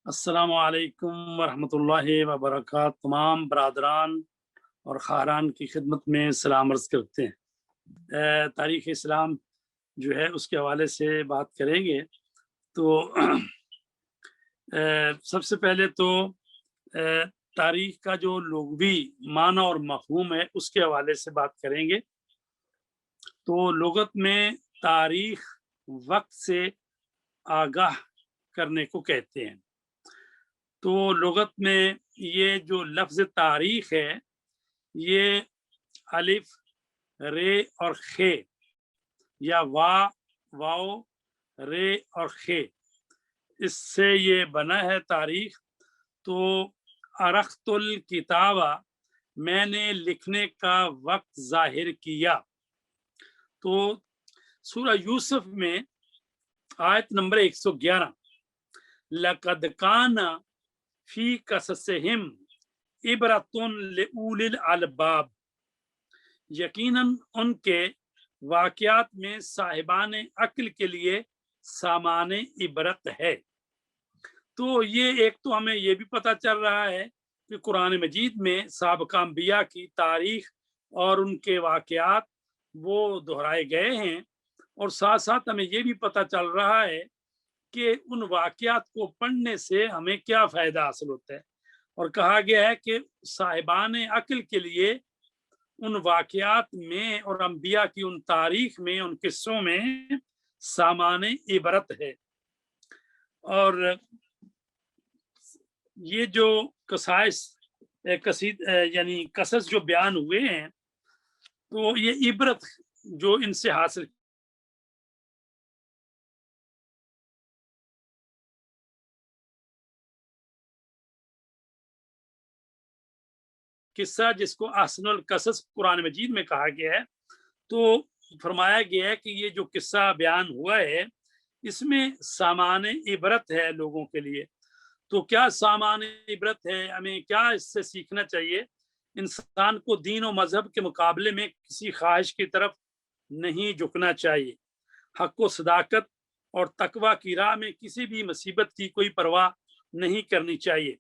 अस्सलामु अलैकुम वरहमतुल्लाहि वबरकातुहू। तमाम बरादरान और खारान की खिदमत में सलाम अर्ज़ करते हैं। तारीख़ इस्लाम जो है उसके हवाले से बात करेंगे। तो सबसे पहले तो तारीख़ का जो लुग़वी माना और मफ़हूम है उसके हवाले से बात करेंगे। तो लुग़त में तारीख़ वक़्त से आगाह करने को कहते हैं। तो लुग़त में ये जो लफ्ज़ तारीख़ है, ये अलिफ, रे और खे या वाव, रे और खे, इससे ये बना है तारीख़। तो अरख्तुल किताबा, मैंने लिखने का वक्त ज़ाहिर किया। तो सूरह यूसुफ में आयत नंबर 111, लक़द काना फी कससिहिम इबरतुन लिउलिल अलबाब, यकीनन उनके वाक़यात में साहिबाने अक्ल के लिए सामाने इबरत है। तो ये एक तो हमें ये भी पता चल रहा है कि कुरान मजीद में साबिक़ा अंबिया की तारीख़ और उनके वाक़यात वो दोहराए गए हैं, और साथ साथ हमें ये भी पता चल रहा है कि उन वाक़यात को पढ़ने से हमें क्या फ़ायदा हासिल होता है। और कहा गया है कि साहिबाने अक्ल के लिए उन वाक़यात में और अंबिया की उन तारीख़ में, उन किस्सों में सामाने इबरत है। और ये जो कसाइस यानी कसस जो बयान हुए हैं, तो ये इबरत जो इनसे हासिल किस्सा जिसको अहसनुल कसस कुरान मजीद में कहा गया है, तो फरमाया गया है कि ये जो किस्सा बयान हुआ है इसमें सामाने इबरत है लोगों के लिए। तो क्या सामाने इबरत है, हमें क्या इससे सीखना चाहिए? इंसान को दीन और मजहब के मुकाबले में किसी ख्वाहिश की तरफ नहीं झुकना चाहिए। हक व सदाकत और तकवा की राह में किसी भी मुसीबत की कोई परवाह नहीं करनी चाहिए।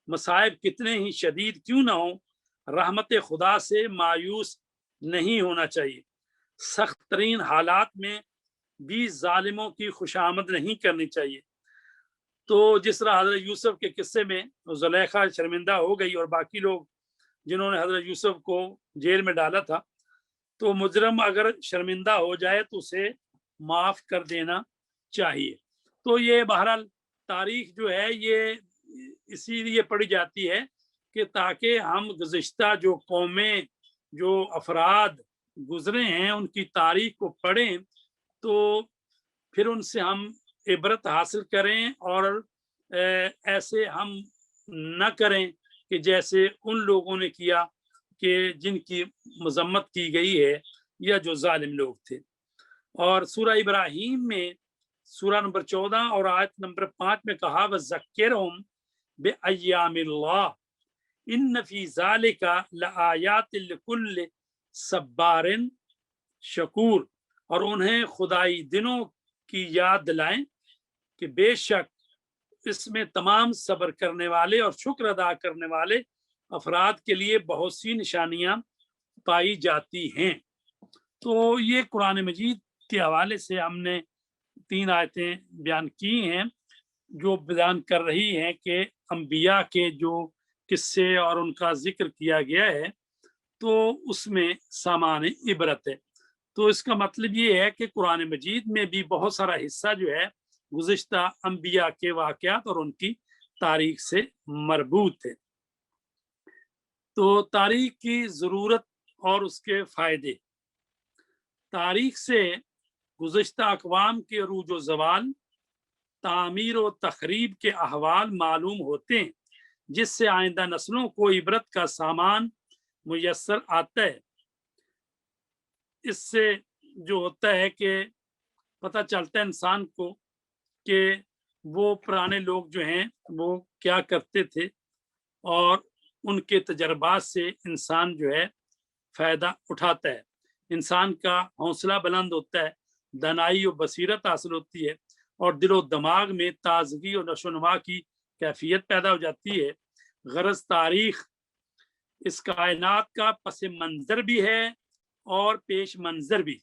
मसाइब कितने ही शदीद क्यों ना हो, रहमत खुदा से मायूस नहीं होना चाहिए। सख्त तरीन हालात में भी जालिमों की खुशामद नहीं करनी चाहिए। तो जिस तरह हजरत यूसुफ के किस्से में जुलेखा शर्मिंदा हो गई और बाकी लोग जिन्होंने हजरत यूसुफ को जेल में डाला था, तो मुजरम अगर शर्मिंदा हो जाए तो उसे माफ कर देना चाहिए। तो ये बहरहाल तारीख जो है ये इसीलिए पढ़ी जाती है कि ताकि हम गुज़िश्ता जो कौमें, जो अफराद गुजरे हैं, उनकी तारीख को पढ़ें, तो फिर उनसे हम इबरत हासिल करें और ऐसे हम न करें कि जैसे उन लोगों ने किया कि जिनकी मजम्मत की गई है या जो जालिम लोग थे। और सूरह इब्राहीम में सूरह नंबर 14 और आयत नंबर 5 में कहा, वज़क्किरहुम बिअय्यामिल्लाह इन्न फी ज़ालिका लआयातिल लिकुल्लि सब्बारिन शकूर, और उन्हें खुदाई दिनों की याद दिलाएं कि बेशक इसमें तमाम सब्र करने वाले और शुक्र अदा करने वाले अफराद के लिए बहुत सी निशानियां पाई जाती हैं। तो ये कुरान मजीद के हवाले से हमने 3 आयतें बयान की हैं जो बयान कर रही हैं कि अंबिया के जो किस्से और उनका जिक्र किया गया है, तो उसमें सामान इबरत है। तो इसका मतलब ये है कि कुरान मजीद में भी बहुत सारा हिस्सा जो है गुज़िश्ता अंबिया के वाक़यात और उनकी तारीख से मरबूत है। तो तारीख की ज़रूरत और उसके फ़ायदे। तारीख से गुज़िश्ता अक़वाम के अरूज व ज़वाल, तामीर व तख़रीब के अहवाल मालूम होते हैं, जिससे आइंदा नस्लों को इबरत का सामान मुयस्सर आता है। इससे जो होता है कि पता चलता है इंसान को कि वो पुराने लोग जो हैं वो क्या करते थे, और उनके तजर्बात से इंसान जो है फ़ायदा उठाता है। इंसान का हौसला बुलंद होता है, दानाई और बसीरत हासिल होती है, और दिलो दिमाग में ताजगी और नशोनुमा की कैफियत पैदा हो जाती है। गरज तारीख इस कायनात का पस मंजर भी है और पेश मंजर भी।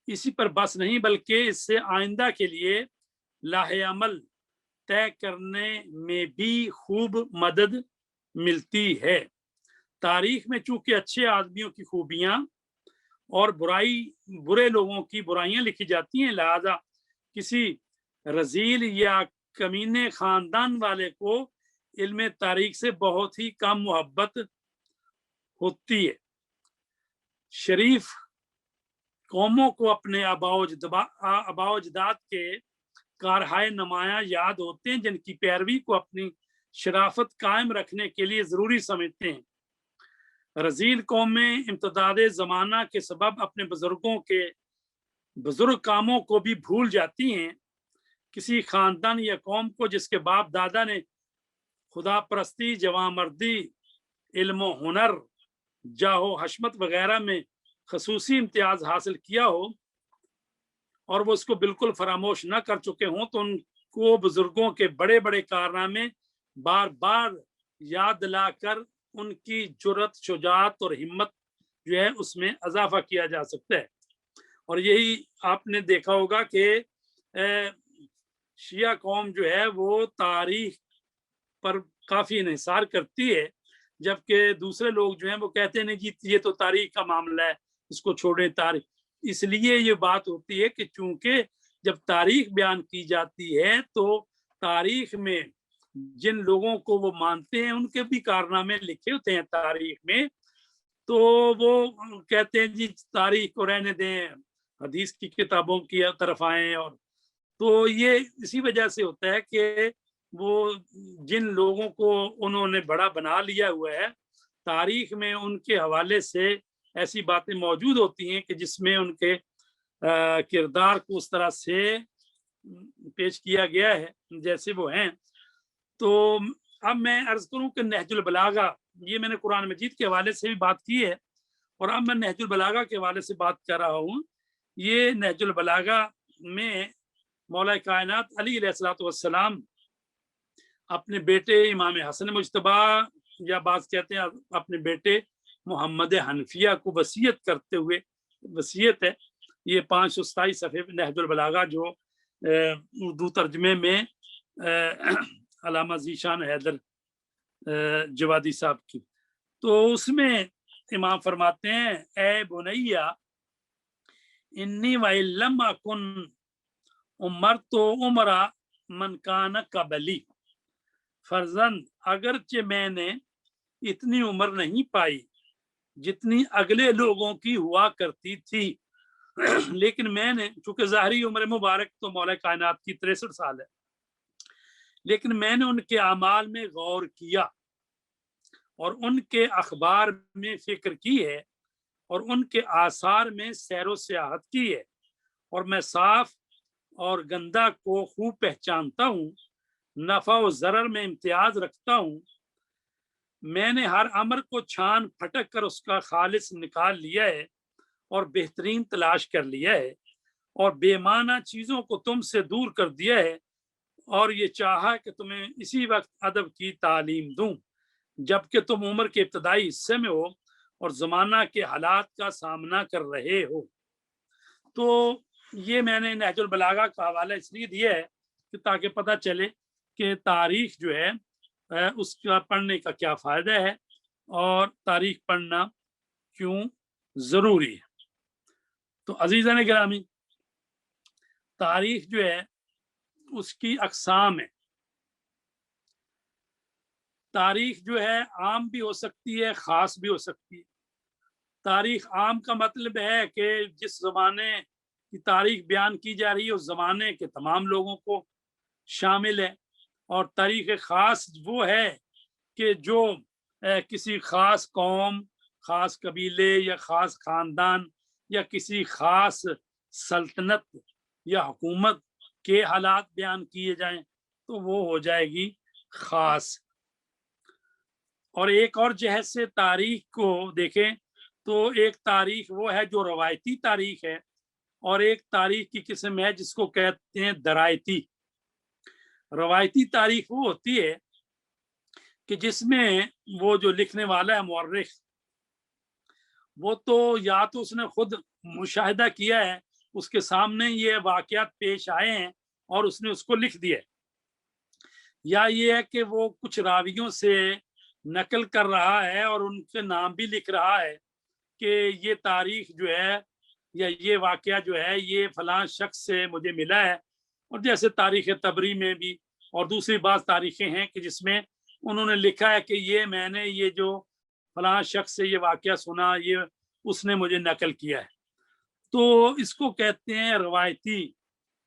इसी पर बस नहीं बल्कि इससे आइंदा के लिए लाहे अमल तय करने में भी खूब मदद मिलती है। तारीख में चूंकि अच्छे आदमियों की खूबियां और बुरे लोगों की बुराइयां लिखी जाती हैं, लिहाजा किसी रजील या कमीने खानदान वाले को इल्म तारीख से बहुत ही कम मोहब्बत होती है। शरीफ कौमों को अपने आबाओजदाद के कारहाय नमाया याद होते हैं, जिनकी पैरवी को अपनी शराफत कायम रखने के लिए जरूरी समझते हैं। रजील कौमें इम्तदाद जमाना के सबब अपने बुजुर्ग कामों को भी भूल जाती हैं। किसी खानदान या कौम को जिसके बाप दादा ने खुदा परस्ती, जवामर्दी, इल्म हुनर, जाहो हशमत वगैरह में खसूसी इम्तियाज हासिल किया हो और वो उसको बिल्कुल फरामोश न कर चुके हों, तो उनको बुजुर्गों के बड़े बड़े कारनामे बार बार याद दिलाकर उनकी जुर्रत, शुजाअत और हिम्मत जो है उसमें इजाफा किया जा सकता है। और यही आपने देखा होगा कि शिया कौम जो है वो तारीख पर काफी इन्हिसार करती है, जबकि दूसरे लोग जो हैं वो कहते हैं नहीं जी ये तो तारीख का मामला है, इसको छोड़ें। तारीख इसलिए ये बात होती है कि चूंकि जब तारीख बयान की जाती है तो तारीख में जिन लोगों को वो मानते हैं उनके भी कारनामे लिखे होते हैं तारीख में, तो वो कहते हैं जी तारीख को रहने दें, हदीस की किताबों की तरफ आए। और तो ये इसी वजह से होता है कि वो जिन लोगों को उन्होंने बड़ा बना लिया हुआ है, तारीख में उनके हवाले से ऐसी बातें मौजूद होती हैं कि जिसमें उनके किरदार को उस तरह से पेश किया गया है जैसे वो हैं। तो अब मैं अर्ज करूं कि नहजुल बलागा, ये मैंने कुरान मजीद के हवाले से भी बात की है और अब मैं नहजुल बलागा के हवाले से बात कर रहा हूँ। ये नहजुल बलागा में मौला कायनात अली अलैहिस्सलाम अपने बेटे इमाम हसन मुज्तबा, या बात कहते हैं अपने बेटे मोहम्मद हनफिया को वसीयत करते हुए, वसीयत है ये 527 सफ़े नहजुल बलागा जो उर्दू तर्जमे में अल्लामा ज़ीशान हैदर जवादी साहब की, तो उसमें इमाम फरमाते हैं ए बुनैया इन्नी वइल्लम अकुन उमर तो उमरा मन कान कबली, फर्जंद अगरचे मैंने इतनी उम्र नहीं पाई जितनी अगले लोगों की हुआ करती थी, लेकिन मैंने चूंकि ज़ाहरी उम्र मुबारक तो मौला कायनात की 63 साल है, लेकिन मैंने उनके अमाल में गौर किया और उनके अखबार में फिक्र की है और उनके आसार में सैरो सियाहत की है, और मैं साफ और गंदा को खूब पहचानता हूँ, नफा और जरर में इम्तियाज रखता हूँ। मैंने हर अमर को छान फटक कर उसका खालिस निकाल लिया है और बेहतरीन तलाश कर लिया है और बेमाना चीजों को तुमसे दूर कर दिया है, और ये चाहा कि तुम्हें इसी वक्त अदब की तालीम दूं जबकि तुम उम्र के इब्तदाई हिस्से में हो और जमाना के हालात का सामना कर रहे हो। तो ये मैंने नहजुल बलागा का हवाला इसलिए दिया है कि ताकि पता चले कि तारीख जो है उसका पढ़ने का क्या फ़ायदा है और तारीख पढ़ना क्यों ज़रूरी है। तो अज़ीज़ान गिरामी, तारीख जो है उसकी अक़साम है। तारीख जो है आम भी हो सकती है, ख़ास भी हो सकती है। तारीख आम का मतलब है कि जिस ज़माने की तारीख बयान की जा रही है उस ज़माने के तमाम लोगों को शामिल है, और तारीख ख़ास वो है कि जो किसी ख़ास कौम, ख़ास कबीले या ख़ास ख़ानदान या किसी ख़ास सल्तनत या हुकूमत के हालात बयान किए जाएं तो वो हो जाएगी ख़ास। और एक और जहत से तारीख को देखें तो एक तारीख वो है जो रवायती तारीख है और एक तारीख की किस्म है जिसको कहते हैं दरायती। रवायती तारीख वो होती है कि जिसमें वो जो लिखने वाला है मुअर्रिख, वो तो या तो उसने खुद मुशाहिदा किया है, उसके सामने ये वाक़यात पेश आए हैं और उसने उसको लिख दिया है, या ये है कि वो कुछ रावियों से नकल कर रहा है और उनके नाम भी लिख रहा है कि ये तारीख जो है या ये वाक़या जो है ये फलां शख्स से मुझे मिला है। और जैसे तारीख़ तबरी में भी और दूसरी बात तारीखें हैं कि जिसमें उन्होंने लिखा है कि ये मैंने ये जो फलां शख्स से ये वाक़या सुना, ये उसने मुझे नकल किया है। तो इसको कहते हैं रवायती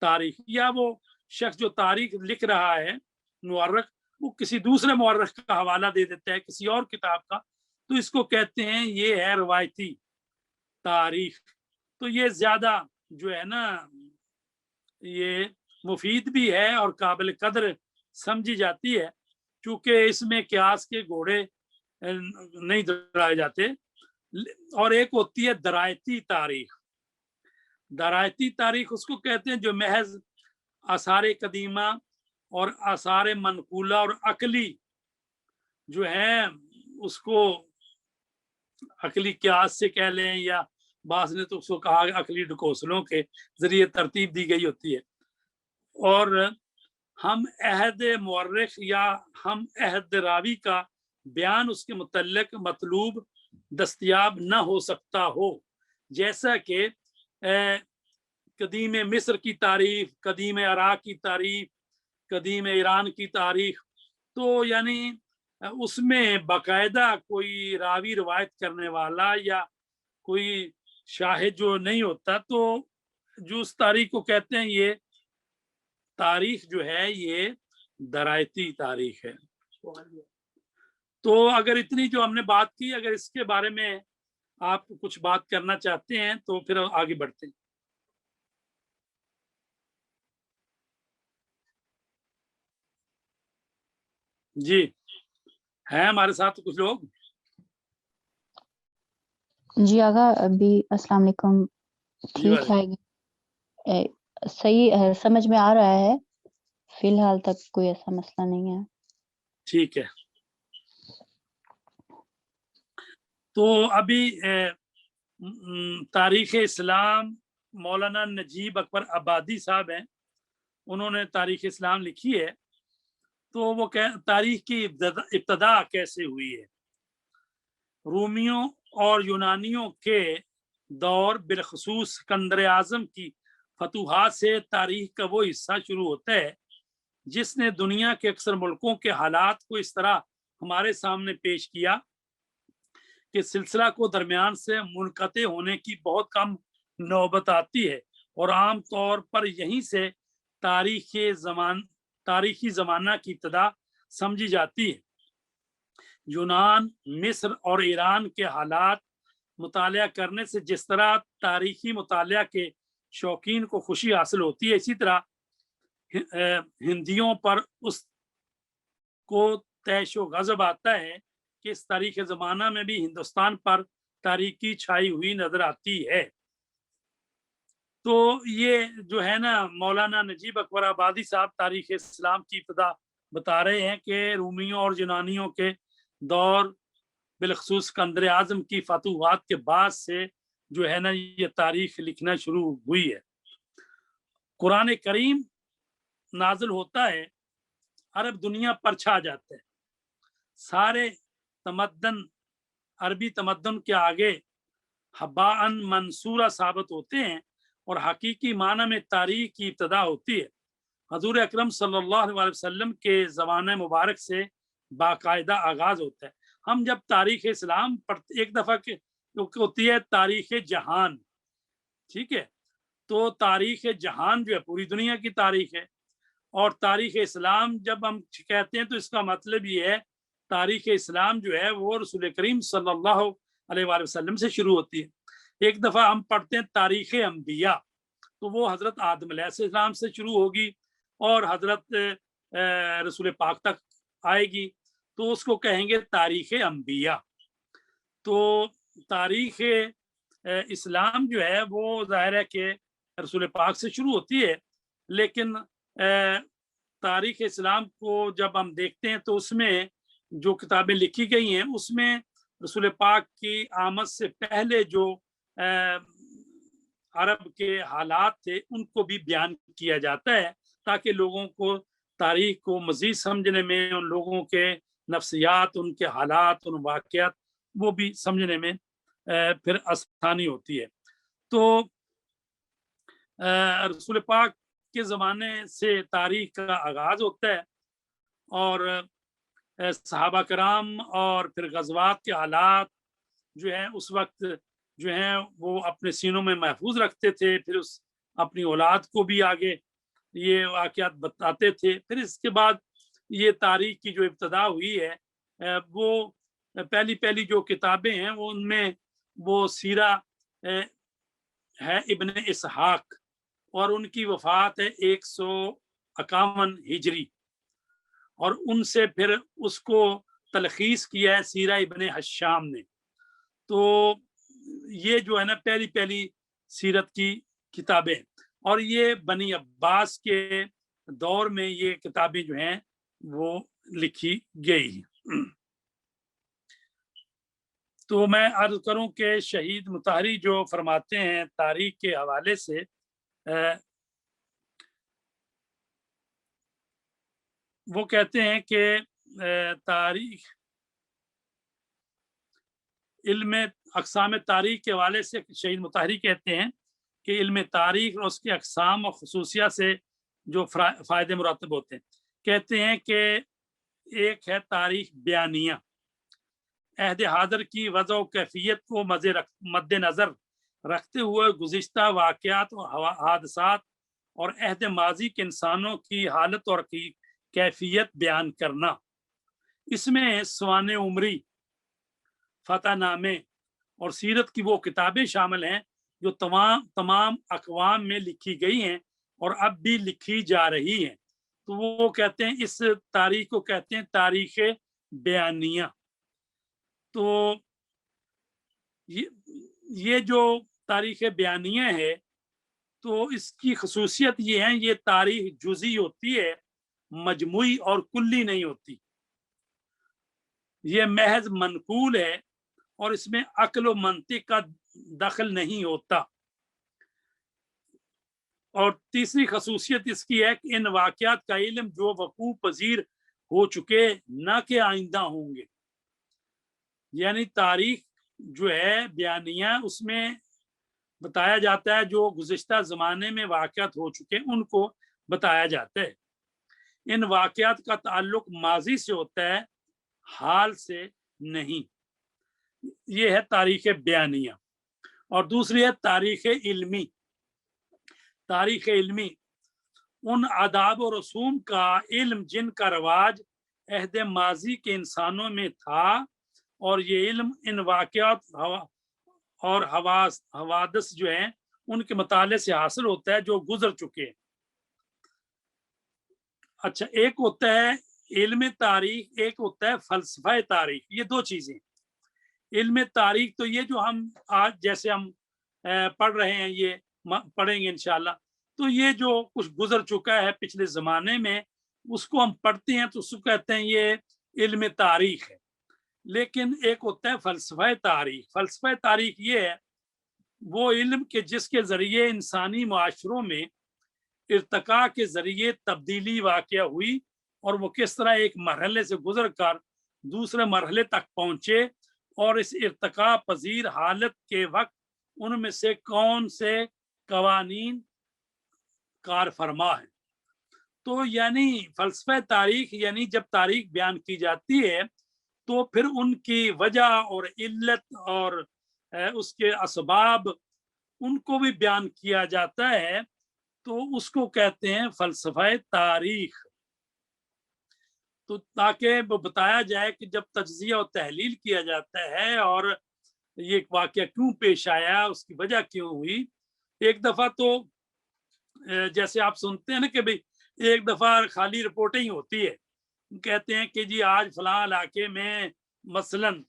तारीख, या वो शख्स जो तारीख लिख रहा है मुअर्रिख, वो किसी दूसरे मुअर्रिख का हवाला दे देता है किसी और किताब का, तो इसको कहते हैं ये है रवायती तारीख। तो ये ज्यादा जो है ना ये मुफीद भी है और काबिल कदर समझी जाती है, क्योंकि इसमें क्यास के घोड़े नहीं दौड़ाए जाते। और एक होती है दरायती तारीख। दरायती तारीख उसको कहते हैं जो महज आसार कदीमा और आसार मनकूला और अकली जो है उसको अकली क्यास से कह लें, या बास ने तो उसको कहा अकली ढकोसलों के जरिए तरतीब दी गई होती है। और हम अहद मुअर्रिख या हम अहद रावी का बयान उसके मुतल्लिक मतलूब दस्तयाब न हो सकता हो, जैसा कि कदीम मिस्र की तारीख, कदीम इराक की तारीख, कदीम ईरान की तारीख। तो यानी उसमें बाकायदा कोई रावी रवायत करने वाला या कोई शाहिद जो नहीं होता, तो जो उस तारीख को कहते हैं ये तारीख जो है ये दरायती तारीख है। तो अगर इतनी जो हमने बात की, अगर इसके बारे में आप कुछ बात करना चाहते हैं तो फिर आगे बढ़ते हैं। जी, हैं हमारे साथ कुछ लोग? जी आगा, अभी अस्सलाम वालेकुम। जी ठीक है, सही है, समझ में आ रहा है। फिलहाल तक कोई ऐसा मसला नहीं है। ठीक है। तो अभी तारीख इस्लाम मौलाना नजीब अकबर आबादी साहब हैं, उन्होंने तारीख इस्लाम लिखी है। तो वो तारीख की इब्तदा कैसे हुई है? रूमियों और यूनानियों के दौर बिलखसूस सिकंदर आजम की फतूहात से तारीख का वो हिस्सा शुरू होता है जिसने दुनिया के अक्सर मुल्कों के हालात को इस तरह हमारे सामने पेश किया कि सिलसिला को दरमियान से मुनक़ते होने की बहुत कम नौबत आती है, और आम तौर पर यहीं से तारीखी ज़माना की इब्तदा समझी जाती है। यूनान, मिस्र और ईरान के हालात मुतालिया करने से जिस तरह तारीखी मुतालिया के शौकीन को खुशी हासिल होती है, इसी तरह हिंदियों पर उस को तैशो गजब आता है कि इस तारीख ज़माना में भी हिंदुस्तान पर तारीकी छाई हुई नजर आती है। तो ये जो है ना मौलाना नजीब अकबर आबादी साहब तारीख इस्लाम की इब्तदा बता रहे हैं कि रूमियों और यूनानियों के दौर बिलखसूस सिकंदर आजम की फतूहात के बाद से जो है ना ये तारीख लिखना शुरू हुई है। कुरान करीम नाजिल होता है, अरब दुनिया पर छा जाता है। सारे तमद्दन अरबी तमद्दन के आगे हबाअन मंसूरा साबित होते हैं और हकीकी माना में तारीख की इब्तदा होती है। हजूर अकरम सल्लल्लाहु अलैहि वसल्लम के ज़माने मुबारक से बाकायदा आगाज होता है। हम जब तारीख इस्लाम पढ़ते, एक दफ़ा के होती है तारीख जहान, ठीक है, तो तारीख जहान जो है पूरी दुनिया की तारीख है। और तारीख इस्लाम जब हम कहते हैं तो इसका मतलब ये है तारीख इस्लाम जो है वो रसूल करीम सल्लल्लाहु अलैहि वसल्लम से शुरू होती है। एक दफ़ा हम पढ़ते हैं तारीख अंबिया, तो वो हज़रत आदम अलैहिस्सलाम से शुरू होगी और हज़रत रसूल पाक तक आएगी, तो उसको कहेंगे तारीख अंबिया। तो तारीख इस्लाम जो है वो ज़ाहिर है कि रसूल पाक से शुरू होती है, लेकिन तारीख इस्लाम को जब हम देखते हैं तो उसमें जो किताबें लिखी गई हैं उसमें रसूल पाक की आमद से पहले जो अरब के हालात थे उनको भी बयान किया जाता है, ताकि लोगों को तारीख को मजीद समझने में, उन लोगों के नफ्सियात, उनके हालात, उन वाक़यात, वो भी समझने में फिर आसानी होती है। तो रसूल पाक के ज़माने से तारीख का आगाज़ होता है और सहाबा कराम और फिर गज़वात के हालात जो है उस वक्त जो है वो अपने सीनों में महफूज रखते थे, फिर उस अपनी औलाद को भी आगे ये वाक़यात बताते थे। फिर इसके बाद ये तारीख की जो इब्तदा हुई है वो पहली जो किताबें हैं वो उनमें वो सीरा है इब्ने इसहाक, और उनकी वफात है 151 हिजरी, और उनसे फिर उसको तलखीस किया है सीरा इब्ने हशाम ने। तो ये जो है ना पहली सीरत की किताबें, और ये बनी अब्बास के दौर में ये किताबें जो हैं वो लिखी गई। तो मैं अर्ज करूं कि शहीद मुताहरी जो फरमाते हैं तारीख के हवाले से, वो कहते हैं कि तारीख इल्म अक़साम तारीख के हवाले से शहीद मुताहरी कहते हैं कि इल्म तारीख और उसके अक़साम और ख़ुसूसियत से जो फ़ायदे मुरतब होते हैं। कहते हैं कि एक है तारीख बयानिया, अहद हाज़िर की वज़ह व कैफ़ियत को मद्देनज़र रखते हुए गुज़िश्ता वाक़यात और हादसात और अहद माज़ी के इंसानों की हालत और की कैफ़ियत बयान करना। इसमें सवाने उमरी, फ़तहनामे और सीरत की वो किताबें शामिल हैं जो तमाम अक़वाम में लिखी गई हैं और अब भी लिखी जा रही हैं। तो वो कहते हैं इस तारीख को कहते हैं तारीख़ बयानिया। तो ये जो तारीख़ बयानिया है तो इसकी ख़ुसूसियत ये है, ये तारीख जुज़ी होती है, मजमुई और कुल्ली नहीं होती। ये महज मनकूल है और इसमें अक्ल व मंतिक का दखल नहीं होता। और तीसरी खसूसियत इसकी है कि इन वाक़यात का इल्म जो वक़ूअ पज़ीर हो चुके, ना कि आइंदा होंगे। यानी तारीख जो है बयानिया उसमें बताया जाता है जो गुज़िश्ता ज़माने में वाक़यात हो चुके उनको बताया जाता है। इन वाक़यात का ताल्लुक माज़ी से होता है, हाल से नहीं। ये है तारीख़ बयानिया। और दूसरी है तारीख़ इल्मी। तारीख़ इल्मी उन आदाब और रसूम का इल्म जिनका रवाज अहद माजी के इंसानों में था, और ये इल्म इन वाक़यात और हवादिस जो हैं उनके मुताले से हासिल होता है जो गुजर चुके हैं। अच्छा, एक होता है इल्म तारीख, एक होता है फ़लसफ़ा तारीख। ये दो चीज़ें। इल्म तारीख तो ये जो हम आज जैसे हम पढ़ रहे हैं, ये पढ़ेंगे इंशाल्लाह, तो ये जो कुछ गुजर चुका है पिछले ज़माने में उसको हम पढ़ते हैं तो उसको कहते हैं ये इल्म तारीख है। लेकिन एक होता है फ़लसफ़ा तारीख। फ़लसफ़ा तारीख ये है वो इल्म के जिसके ज़रिए इंसानी माशरों में इर्तिका के ज़रिए तब्दीली वाक़या हुई और वो किस तरह एक मरहले से गुजर कर दूसरे मरहले तक पहुँचे, और इस इर्तिका पज़ीर हालत के वक्त उनमें से कौन से कवानीन कार फरमा है। तो यानी फ़लसफ़ा तारीख यानी जब तारीख बयान की जाती है तो फिर उनकी वजह और इल्लत और उसके असबाब उनको भी बयान किया जाता है, तो उसको कहते हैं फ़लसफ़ा तारीख। तो ताकि वो बताया जाए कि जब तज्ज़िया और तहलील किया जाता है और ये वाक़या क्यों पेश आया, उसकी वजह क्यों हुई। एक दफ़ा तो जैसे आप सुनते हैं ना कि भाई एक दफ़ा खाली रिपोर्टें ही होती है, कहते हैं कि जी आज फलां इलाके में मसलन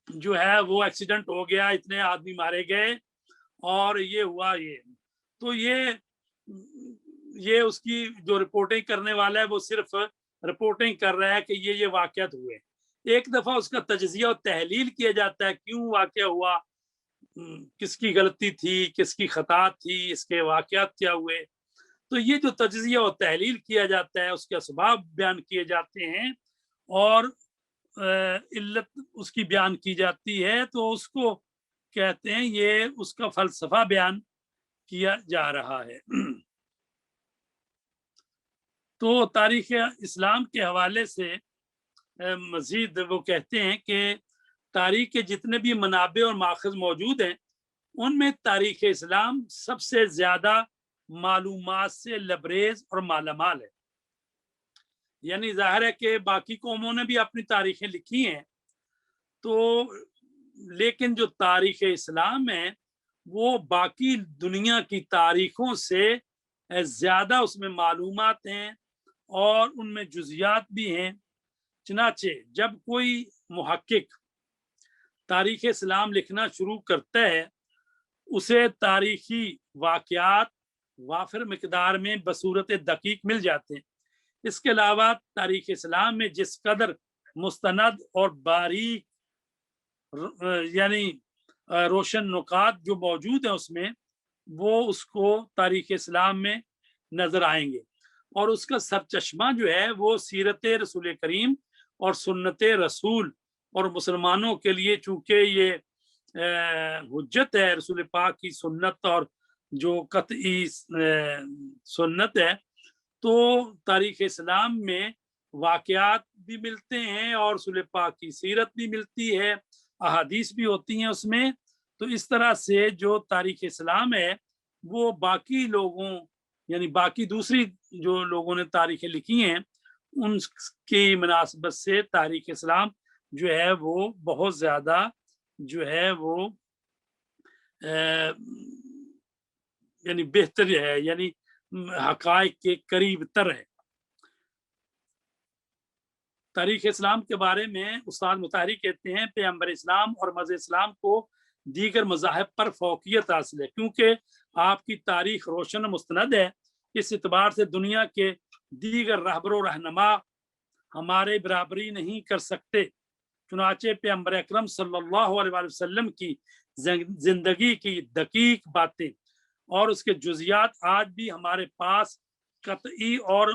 जो है वो एक्सीडेंट हो गया, इतने आदमी मारे गए और ये हुआ ये। तो ये یہ اس کی جو رپورٹنگ کرنے والا ہے وہ صرف رپورٹنگ کر رہا ہے کہ یہ واقعات ہوئے. ایک دفعہ اس کا تجزیہ اور تحلیل کیا جاتا ہے کیوں واقعہ ہوا, کس کی غلطی تھی, کس کی خطا تھی, اس کے واقعات کیا ہوئے. تو یہ جو تجزیہ اور تحلیل کیا جاتا ہے اس کے اسباب بیان کیے جاتے ہیں اور علت اس کی بیان کی جاتی ہے, تو اس کو کہتے ہیں یہ اس کا فلسفہ بیان کیا جا رہا ہے. تو تاریخ اسلام کے حوالے سے مزید وہ کہتے ہیں کہ تاریخ کے جتنے بھی منابع اور ماخذ موجود ہیں ان میں تاریخ اسلام سب سے زیادہ معلومات سے لبریز اور مالا مال ہے. یعنی ظاہر ہے کہ باقی قوموں نے بھی اپنی تاریخیں لکھی ہیں, تو لیکن جو تاریخ اسلام ہے وہ باقی دنیا کی تاریخوں سے زیادہ اس میں معلومات ہیں اور ان میں جزیات بھی ہیں. چنانچہ جب کوئی محقق تاریخ اسلام لکھنا شروع کرتا ہے اسے تاریخی واقعات وافر مقدار میں بصورت دقیق مل جاتے ہیں. اس کے علاوہ تاریخ اسلام میں جس قدر مستند اور باریک یعنی روشن نکات جو موجود ہیں اس میں وہ اس کو تاریخ اسلام میں نظر آئیں گے, اور اس کا سرچشمہ جو ہے وہ سیرت رسول کریم اور سنت رسول, اور مسلمانوں کے لیے چونکہ یہ حجت ہے رسول پاک کی سنت اور جو قطعی سنت ہے, تو تاریخ اسلام میں واقعات بھی ملتے ہیں اور رسول پاک کی سیرت بھی ملتی ہے, احادیث بھی ہوتی ہیں اس میں. تو اس طرح سے جو تاریخ اسلام ہے وہ باقی لوگوں یعنی باقی دوسری جو لوگوں نے تاریخیں لکھی ہیں ان کی مناسبت سے تاریخ اسلام جو ہے وہ بہت زیادہ جو ہے وہ یعنی بہتر ہے, یعنی حقائق کے قریب تر ہے. تاریخ اسلام کے بارے میں استاد مطہری کہتے ہیں پیغمبر اسلام اور مذہب اسلام کو دیگر مذاہب پر فوقیت حاصل ہے کیونکہ آپ کی تاریخ روشن مستند ہے. اس اعتبار سے دنیا کے دیگر رہبر و رہنما ہمارے برابری نہیں کر سکتے. چنانچہ پیغمبر اکرم صلی اللہ علیہ وسلم کی زندگی کی دقیق باتیں اور اس کے جزیات آج بھی ہمارے پاس قطعی اور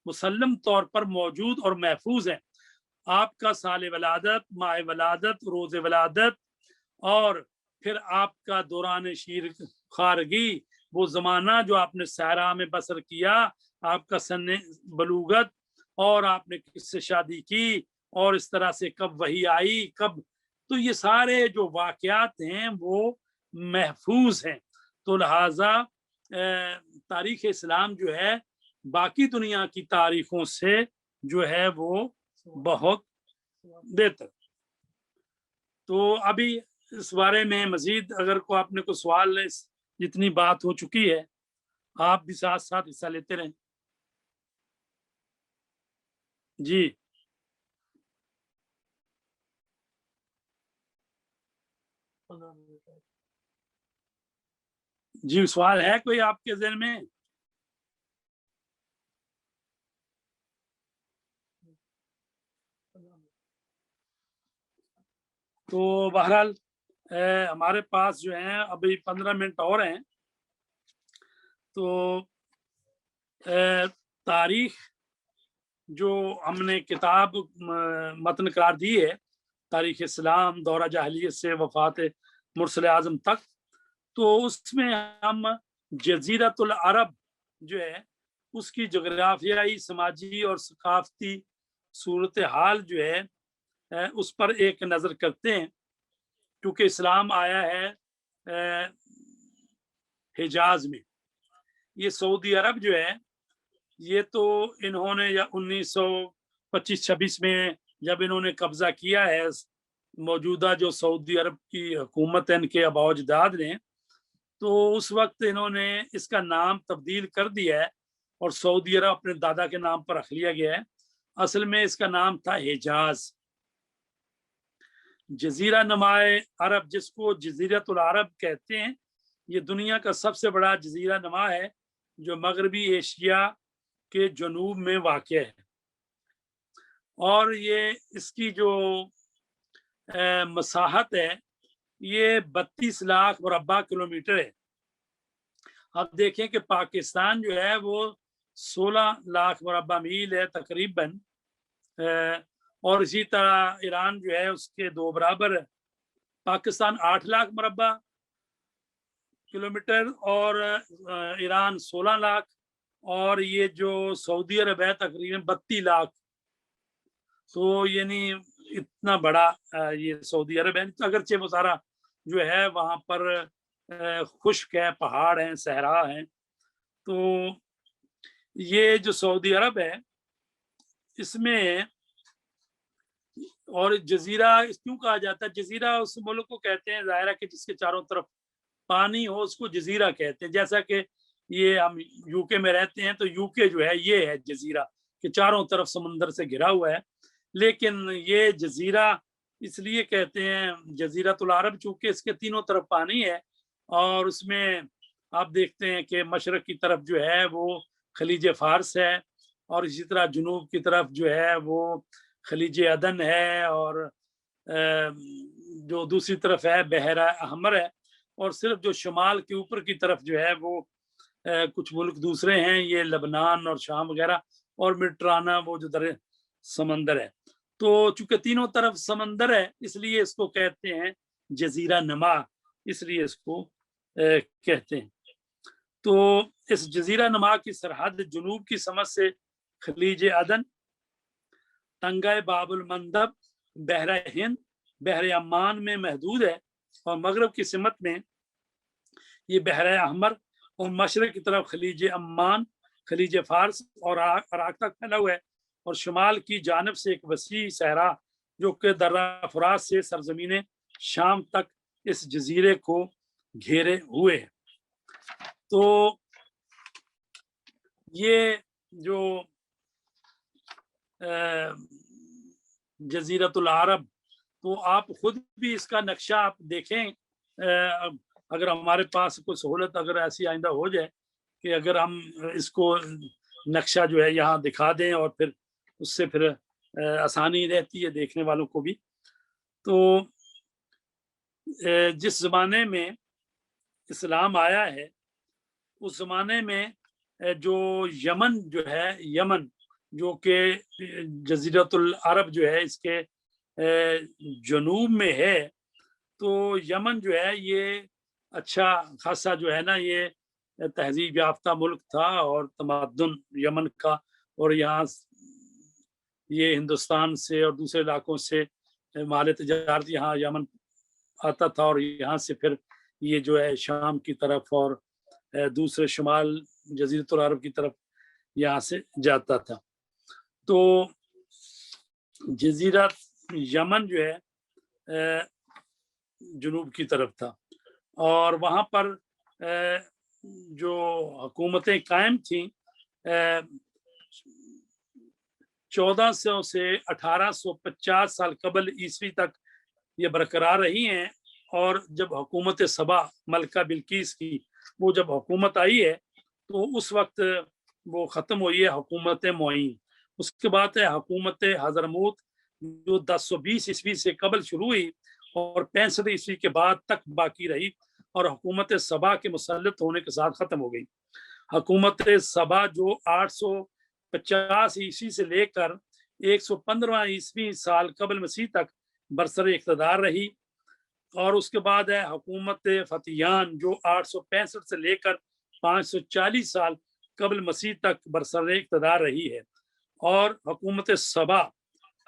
مسلم طور پر موجود اور محفوظ ہیں. آپ کا سال ولادت, ماہ ولادت, روز ولادت اور پھر آپ کا دوران شیر خارگی, وہ زمانہ جو آپ نے صحرا میں بسر کیا, آپ کا سن بلوغت اور آپ نے کس سے شادی کی اور اس طرح سے کب وحی آئی کب, تو یہ سارے جو واقعات ہیں وہ محفوظ ہیں. تو لہٰذا تاریخ اسلام جو ہے باقی دنیا کی تاریخوں سے جو ہے وہ بہت بہتر. تو ابھی اس بارے میں مزید اگر کو آپ نے کوئی سوال ہے, جتنی بات ہو چکی ہے آپ بھی ساتھ ساتھ حصہ لیتے رہیں. جی سوال ہے کوئی آپ کے ذہن میں؟ تو بہرحال ہمارے پاس جو ہیں ابھی 15 منٹ اور ہیں. تو تاریخ جو ہم نے کتاب متن قرار دی ہے تاریخ اسلام دورہ جاہلیت سے وفات مرسل اعظم تک, تو اس میں ہم جزیرۃ العرب جو ہے اس کی جغرافیائی, سماجی اور ثقافتی صورتحال جو ہے اس پر ایک نظر کرتے ہیں. کیونکہ اسلام آیا ہے حجاز میں. یہ سعودی عرب جو ہے یہ تو انہوں نے 1925-26 میں جب انہوں نے قبضہ کیا ہے موجودہ جو سعودی عرب کی حکومت ہے ان کے آباء و اجداد نے, تو اس وقت انہوں نے اس کا نام تبدیل کر دیا ہے اور سعودی عرب اپنے دادا کے نام پر رکھ لیا گیا ہے. اصل میں اس کا نام تھا حجاز. جزیرہ نمائے عرب جس کو جزیرۃ العرب کہتے ہیں, یہ دنیا کا سب سے بڑا جزیرہ نما ہے جو مغربی ایشیا کے جنوب میں واقع ہے، اور یہ اس کی جو مساحت ہے یہ 32 لاکھ مربع کلومیٹر ہے۔ اب دیکھیں کہ پاکستان جو ہے وہ 16 لاکھ مربع میل ہے تقریباً، اور اسی طرح ایران جو ہے اس کے 2 برابر ہے۔ پاکستان 8 لاکھ مربع کلومیٹر اور ایران 16 لاکھ، اور یہ جو سعودی عرب ہے تقریباً 32 لاکھ۔ تو یعنی اتنا بڑا یہ سعودی عرب ہے، اگرچہ وہ سارا جو ہے وہاں پر خشک ہے، پہاڑ ہیں، صحرا ہیں۔ تو یہ جو سعودی عرب ہے اس میں، اور جزیرہ اس کیوں کہا جاتا ہے؟ جزیرہ اس ملک کو کہتے ہیں ظاہرہ کہ جس کے چاروں طرف پانی ہو اس کو جزیرہ کہتے ہیں۔ جیسا کہ یہ ہم یو کے میں رہتے ہیں تو یو کے جو ہے یہ ہے جزیرہ کہ چاروں طرف سمندر سے گھرا ہوا ہے، لیکن یہ جزیرہ اس لیے کہتے ہیں جزیرۃ العرب چونکہ اس کے تینوں طرف پانی ہے، اور اس میں آپ دیکھتے ہیں کہ مشرق کی طرف جو ہے وہ خلیج فارس ہے، اور اسی طرح جنوب کی طرف جو ہے وہ خلیج عدن ہے، اور جو دوسری طرف ہے بحیرہ احمر ہے، اور صرف جو شمال کے اوپر کی طرف جو ہے وہ کچھ ملک دوسرے ہیں، یہ لبنان اور شام وغیرہ، اور مڈٹرانہ وہ جو در سمندر ہے۔ تو چونکہ تینوں طرف سمندر ہے اس لیے اس کو کہتے ہیں جزیرہ نما، اس لیے اس کو کہتے ہیں۔ تو اس جزیرہ نما کی سرحد جنوب کی سمت سے خلیج عدن، تنگہ باب المندب، بحر ہند، بحر عمان میں محدود ہے، اور مغرب کی سمت میں یہ بحر احمر، اور مشرق کی طرف خلیج عمان، خلیج فارس اور عراق تک پھیلا ہوا ہے، اور شمال کی جانب سے ایک وسیع صحرا جو کہ درہ فرات سے سرزمین شام تک اس جزیرے کو گھیرے ہوئے ہے۔ تو یہ جو جزیرۃ العرب، تو آپ خود بھی اس کا نقشہ آپ دیکھیں، اگر ہمارے پاس کوئی سہولت اگر ایسی آئندہ ہو جائے کہ اگر ہم اس کو نقشہ جو ہے یہاں دکھا دیں، اور پھر اس سے پھر آسانی رہتی ہے دیکھنے والوں کو بھی۔ تو جس زمانے میں اسلام آیا ہے اس زمانے میں جو یمن جو ہے، یمن جو کہ جزیرۃ العرب جو ہے اس کے جنوب میں ہے، تو یمن جو ہے یہ اچھا خاصا جو ہے نا یہ تہذیب یافتہ ملک تھا، اور تمدن یمن کا، اور یہاں یہ ہندوستان سے اور دوسرے علاقوں سے مال تجارت یہاں یمن آتا تھا، اور یہاں سے پھر یہ جو ہے شام کی طرف اور دوسرے شمال جزیرۃ العرب کی طرف یہاں سے جاتا تھا۔ تو جزیرہ یمن جو ہے جنوب کی طرف تھا، اور وہاں پر جو حکومتیں قائم تھیں 1400 سے 1850 سال قبل عیسوی تک یہ برقرار رہی ہیں، اور جب حکومت سبا ملکہ بلقیس کی وہ جب حکومت آئی ہے تو اس وقت وہ ختم ہوئی ہے حکومت معین۔ اس کے بعد ہے حکومت حضرموت جو 1020 عیسوی سے قبل شروع ہوئی اور 65 عیسوی کے بعد تک باقی رہی، اور حکومت سبا کے مسلط ہونے کے ساتھ ختم ہو گئی۔ حکومت سبا جو 850 عیسوی سے لے کر 115 عیسوی سال قبل مسیح تک برسر اقتدار رہی، اور اس کے بعد ہے حکومت فتیان جو 865 سے لے کر 540 سال قبل مسیح تک برسر اقتدار رہی ہے۔ اور حکومت سبا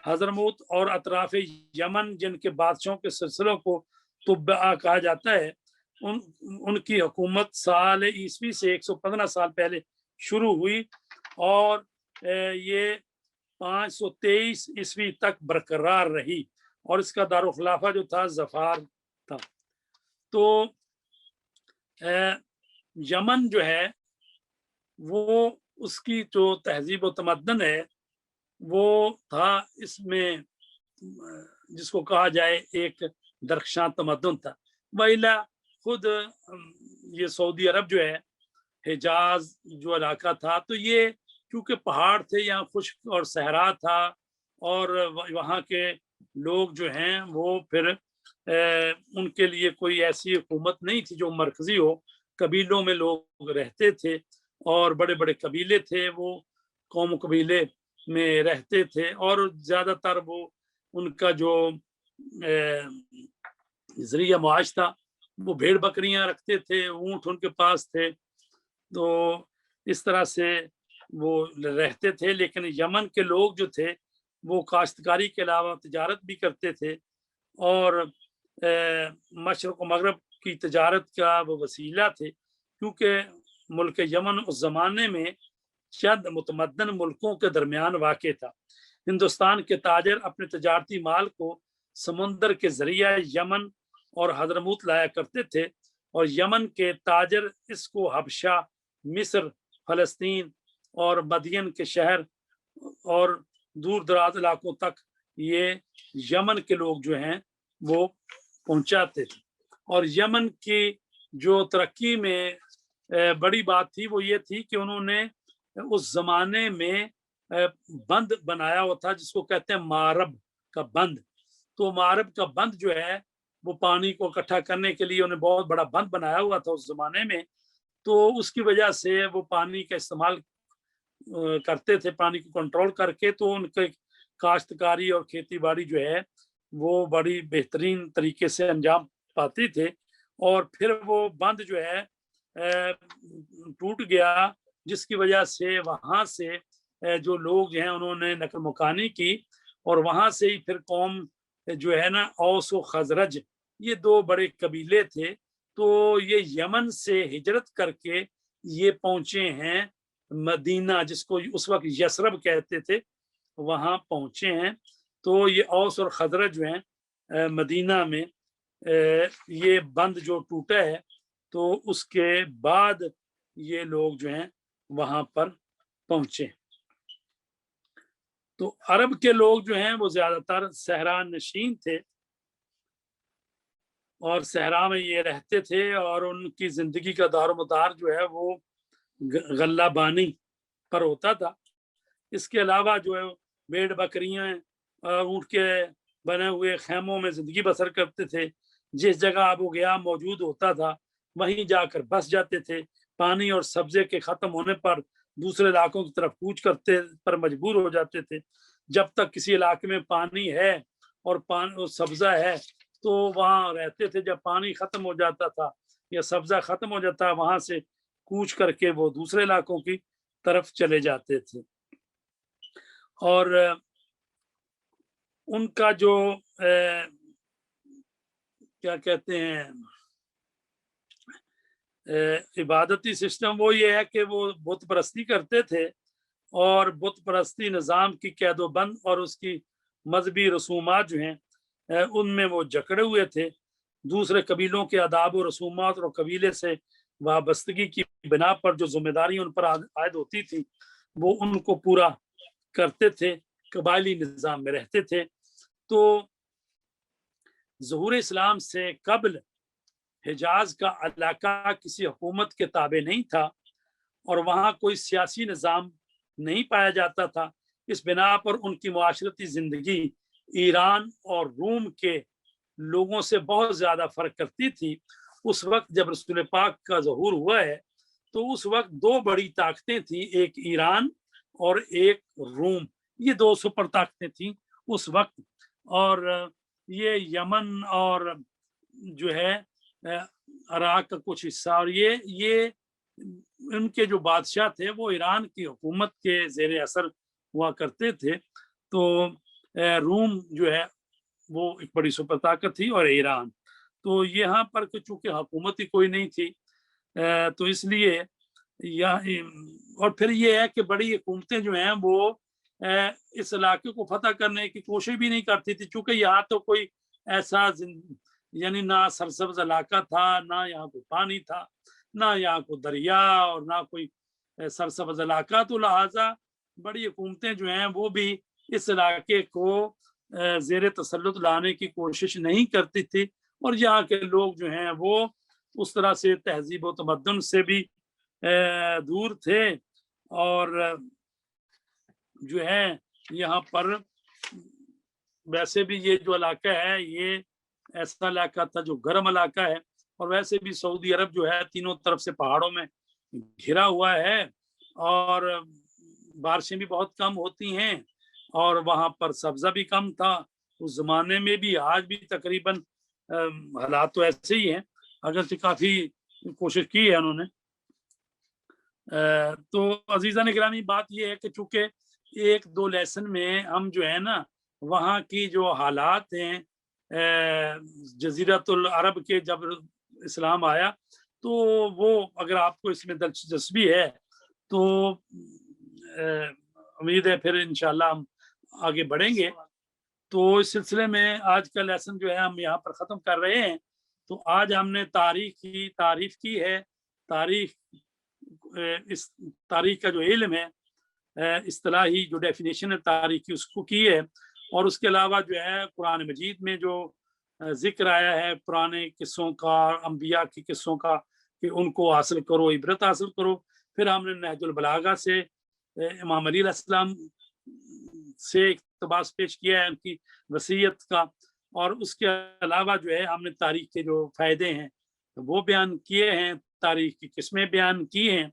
حضرموت اور اطراف یمن جن کے بادشاہوں کے سلسلوں کو طبع کہا جاتا ہے، ان کی حکومت سال عیسوی سے 115 سال پہلے شروع ہوئی، اور یہ 523 عیسوی تک برقرار رہی، اور اس کا دارالخلافہ جو تھا ظفار تھا۔ تو یمن جو ہے وہ اس کی جو تہذیب و تمدن ہے وہ تھا اس میں جس کو کہا جائے ایک درخشاں تمدن تھا۔ وإلا خود یہ سعودی عرب جو ہے حجاز جو علاقہ تھا، تو یہ کیونکہ پہاڑ تھے، یہاں خشک اور صحرا تھا، اور وہاں کے لوگ جو ہیں وہ پھر ان کے لیے کوئی ایسی حکومت نہیں تھی جو مرکزی ہو، قبیلوں میں لوگ رہتے تھے، اور بڑے بڑے قبیلے تھے، وہ قوم و قبیلے میں رہتے تھے، اور زیادہ تر وہ ان کا جو ذریعہ معاش تھا وہ بھیڑ بکریاں رکھتے تھے، اونٹ ان کے پاس تھے، تو اس طرح سے وہ رہتے تھے۔ لیکن یمن کے لوگ جو تھے وہ کاشتکاری کے علاوہ تجارت بھی کرتے تھے، اور مشرق و مغرب کی تجارت کا وہ وسیلہ تھے، کیونکہ ملک یمن اس زمانے میں چند متمدن ملکوں کے درمیان واقع تھا۔ ہندوستان کے تاجر اپنے تجارتی مال کو سمندر کے ذریعہ یمن اور حضرموت لایا کرتے تھے، اور یمن کے تاجر اس کو حبشہ، مصر، فلسطین اور مدین کے شہر اور دور دراز علاقوں تک یہ یمن کے لوگ جو ہیں وہ پہنچاتے تھے۔ اور یمن کی جو ترقی میں بڑی بات تھی وہ یہ تھی کہ انہوں نے اس زمانے میں بند بنایا ہوا تھا جس کو کہتے ہیں مارب کا بند۔ تو مارب کا بند جو ہے وہ پانی کو اکٹھا کرنے کے لیے انہیں بہت بڑا بند بنایا ہوا تھا اس زمانے میں، تو اس کی وجہ سے وہ پانی کا استعمال کرتے تھے، پانی کو کنٹرول کر کے، تو ان کے کاشتکاری اور کھیتی باڑی جو ہے وہ بڑی بہترین طریقے سے انجام پاتی تھے۔ اور پھر وہ بند جو ہے ٹوٹ گیا، جس کی وجہ سے وہاں سے جو لوگ ہیں انہوں نے نقل مکانی کی، اور وہاں سے ہی پھر قوم جو ہے نا اوس و خزرج، یہ دو بڑے قبیلے تھے، تو یہ یمن سے ہجرت کر کے یہ پہنچے ہیں مدینہ، جس کو اس وقت یثرب کہتے تھے، وہاں پہنچے ہیں۔ تو یہ اوس اور خزرج جو ہیں مدینہ میں یہ بند جو ٹوٹا ہے، تو اس کے بعد یہ لوگ جو ہیں وہاں پر پہنچے۔ تو عرب کے لوگ جو ہیں وہ زیادہ تر صحرا نشین تھے، اور صحرا میں یہ رہتے تھے، اور ان کی زندگی کا دار و مدار جو ہے وہ غلہ بانی پر ہوتا تھا۔ اس کے علاوہ جو ہے بھیڑ بکریاں اونٹ کے بنے ہوئے خیموں میں زندگی بسر کرتے تھے، جس جگہ آب و گیا موجود ہوتا تھا وہیں جا کر بس جاتے تھے۔ پانی اور سبزے کے ختم ہونے پر دوسرے علاقوں کی طرف کوچ کرتے پر مجبور ہو جاتے تھے۔ جب تک کسی علاقے میں پانی ہے اور سبزہ ہے تو وہاں رہتے تھے، جب پانی ختم ہو جاتا تھا یا سبزہ ختم ہو جاتا وہاں سے کوچ کر کے وہ دوسرے علاقوں کی طرف چلے جاتے تھے۔ اور ان کا جو کیا کہتے ہیں عبادتی سسٹم وہ یہ ہے کہ وہ بت پرستی کرتے تھے، اور بت پرستی نظام کی قید و بند اور اس کی مذہبی رسومات جو ہیں ان میں وہ جکڑے ہوئے تھے۔ دوسرے قبیلوں کے آداب و رسومات اور قبیلے سے وابستگی کی بنا پر جو ذمہ داری ان پر عائد ہوتی تھی وہ ان کو پورا کرتے تھے، قبائلی نظام میں رہتے تھے۔ تو ظہور اسلام سے قبل حجاز کا علاقہ کسی حکومت کے تابع نہیں تھا، اور وہاں کوئی سیاسی نظام نہیں پایا جاتا تھا۔ اس بنا پر ان کی معاشرتی زندگی ایران اور روم کے لوگوں سے بہت زیادہ فرق کرتی تھی۔ اس وقت جب رسول پاک کا ظہور ہوا ہے تو اس وقت دو بڑی طاقتیں تھیں، ایک ایران اور ایک روم، یہ دو سپر طاقتیں تھیں اس وقت۔ اور یہ یمن اور جو ہے عراق کا کچھ حصہ، اور یہ ان کے جو بادشاہ تھے وہ ایران کی حکومت کے زیر اثر ہوا کرتے تھے۔ تو روم جو ہے وہ ایک بڑی سپر طاقت تھی، اور ایران تو یہاں پر چونکہ حکومت ہی کوئی نہیں تھی، تو اس لیے اور پھر یہ ہے کہ بڑی حکومتیں جو ہیں وہ اس علاقے کو فتح کرنے کی کوشش بھی نہیں کرتی تھی، چونکہ یہاں تو کوئی ایسا یعنی نہ سرسبز علاقہ تھا، نہ یہاں کوئی پانی تھا، نہ یہاں کوئی دریا، اور نہ کوئی سرسبز علاقہ، تو لہٰذا بڑی حکومتیں جو ہیں وہ بھی اس علاقے کو زیر تسلط لانے کی کوشش نہیں کرتی تھی، اور یہاں کے لوگ جو ہیں وہ اس طرح سے تہذیب و تمدن سے بھی दूर थे और जो है यहाँ पर वैसे भी ये जो इलाका है ये ऐसा इलाका था जो गर्म इलाका है, और वैसे भी सऊदी अरब जो है तीनों तरफ से पहाड़ों में घिरा हुआ है और बारिशें भी बहुत कम होती हैं और वहाँ पर सब्जा भी कम था उस जमाने में भी। आज भी तकरीबन हालात तो ऐसे ही हैं, अगरचे काफी कोशिश की है उन्होंने। तो अजीजा ने गिरामी बात ये है कि चूंकि एक दो लेसन में हम जो है ना वहाँ की जो हालात हैं जजीरतुल अरब के जब इस्लाम आया, तो वो अगर आपको इसमें दिलचस्पी है तो उम्मीद है फिर इंशाल्लाह हम आगे बढ़ेंगे। तो इस सिलसिले में आज का लेसन जो है हम यहाँ पर ख़त्म कर रहे हैं। तो आज हमने तारीख की तारीफ की है, तारीख इस तारीख का जो इल्म है इस्तिलाही जो डेफिनेशन है तारीख की उसको की है, और उसके अलावा जो है कुरान मजीद में जो जिक्र आया है पुराने किस्सों का, अंबिया के किस्सों का कि उनको हासिल करो, इबरत हासिल करो। फिर हमने नहजुल बलागा से इमाम अली अलैहिस्सलाम से इक़्तिबास पेश किया है उनकी वसीयत का, और उसके अलावा जो है हमने तारीख के जो फ़ायदे हैं वो बयान किए हैं, तारीख की किस्में बयान की हैं,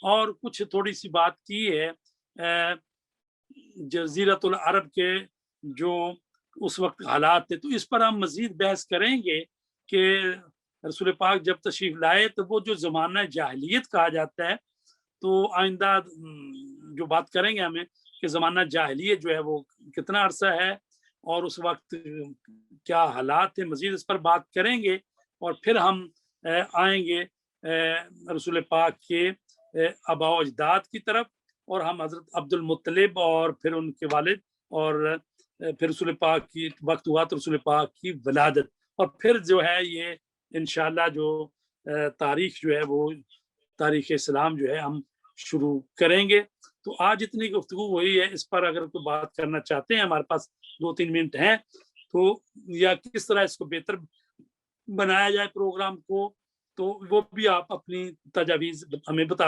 और कुछ थोड़ी सी बात की है जज़ीरतुल अरब के जो उस वक्त हालात थे। तो इस पर हम मज़ीद बहस करेंगे कि रसूल पाक जब तशरीफ़ लाए तो वो जो ज़माना जाहिलियत कहा जाता है, तो आइंदा जो बात करेंगे हमें कि ज़माना जाहिलियत जो है वो कितना अरसा है और उस वक्त क्या हालात थे, मज़ीद इस पर बात करेंगे। और फिर हम आएंगे रसूल पाक के आबा व अजदाद की तरफ, और हम हज़रत अब्दुल मुत्तलिब और फिर उनके वालिद, और फिर रसूल पाक की वक्त हुआ तो रसूल पाक की वलादत, और फिर जो है ये इंशाअल्लाह जो तारीख जो है वो तारीख इस्लाम जो है हम शुरू करेंगे। तो आज इतनी गुफ्तगू हुई है, इस पर अगर कोई बात करना चाहते हैं, हमारे पास 2-3 मिनट हैं, तो या किस तरह इसको बेहतर बनाया जाए प्रोग्राम को, तो वो भी आप अपनी तजावीज़ हमें बता